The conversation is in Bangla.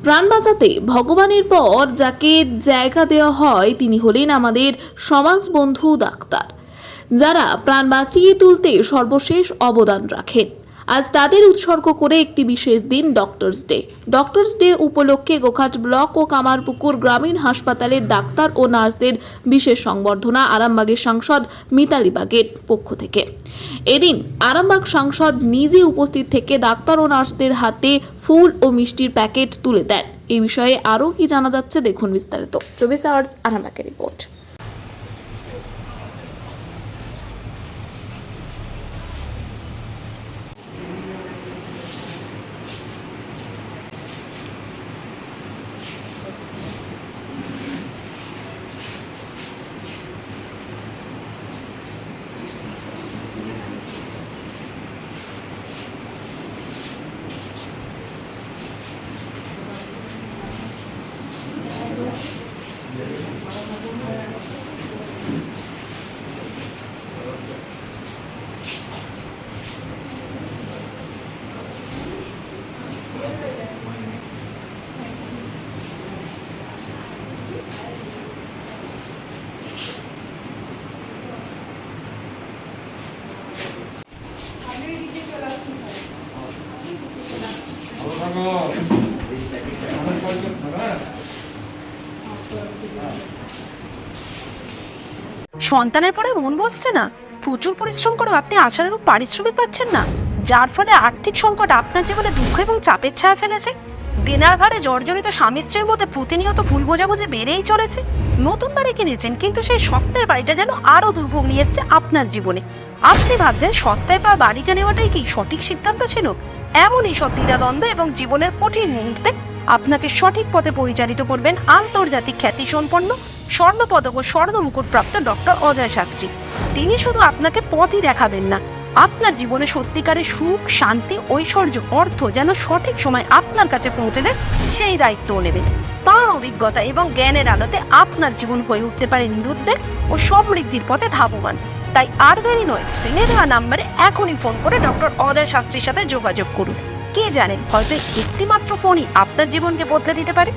প্রাণ বাঁচাতে ভগবানের পর যাকে জায়গা দেওয়া হয় তিনি হলেন আমাদের সমাজ বন্ধু ডাক্তার, যারা প্রাণ বাঁচিয়ে তুলতে সর্বশেষ অবদান রাখেন। আজ তাদের উৎসর্গ করে একটি বিশেষ দিন ডক্টরস ডে। ডক্টরস ডে উপলক্ষে গোঘাট ব্লক ও কামারপুকুর গ্রামীণ হাসপাতালের ডাক্তার ও নার্সদের বিশেষ সংবর্ধনা আরামবাগের সাংসদ মিতালি বাগের পক্ষ থেকে। এদিন আরামবাগ সাংসদ নিজে উপস্থিত থেকে ডাক্তার ও নার্সদের হাতে ফুল ও মিষ্টির প্যাকেট তুলে দেন। এই বিষয়ে আরও কি জানা যাচ্ছে দেখুন বিস্তারিত। 24 আওয়ার্স আরামবাগের রিপোর্ট। সন্তানের পরে মন বসছে না, প্রচুর পরিশ্রম করেও আপনি আশানুরূপ পারিশ্রমিক পাচ্ছেন না, যার ফলে আর্থিক সংকট আপনার জীবনে দুঃখ এবং চাপের ছায়া ফেলেছে। দেনার ভারে জর্জরিত স্বামী স্ত্রীর মধ্যে প্রতিনিয়ত ভুল বোঝাবুঝি বেড়েই চলেছে। নতুন বাড়ি কিনেছেন, কিন্তু সেই স্বপ্নের বাড়িটা যেন আরো দুর্ভোগ নিয়ে এসছে আপনার জীবনে। আপনি ভাবছেন সস্তায় পাওয়া বাড়িটা নেওয়াটাই কি সঠিক সিদ্ধান্ত ছিল? এমনই সব দ্বিধাদ্বন্দ্ব এবং জীবনের কঠিন মুহূর্তে আপনাকে সঠিক পথে পরিচালিত করবেন আন্তর্জাতিক খ্যাতিসম্পন্ন স্বর্ণপদক ও স্বর্ণ মুকুটপ্রাপ্ত ডক্টর অজয় শাস্ত্রী। তিনি শুধু আপনাকে পথই দেখাবেন না, আপনার জীবনে সত্যিকারের সুখ, শান্তি, ঐশ্বর্য, অর্থ যেন সঠিক সময় আপনার কাছে পৌঁছে দেয় সেই দায়িত্বও নেবেন। তাঁর অভিজ্ঞতা এবং জ্ঞানের আলোতে আপনার জীবন হয়ে উঠতে পারে নিরুদ্বেগ ও সমৃদ্ধির পথে ধাবমান। তাই আর দেরি নয়, স্ক্রিনে দেওয়া নাম্বারে এখনই ফোন করে ডক্টর অজয় শাস্ত্রীর সাথে যোগাযোগ করুন। কে জানেন, হয়তো একটি মাত্র ফোনই আপনার জীবনকে বদলে দিতে পারে।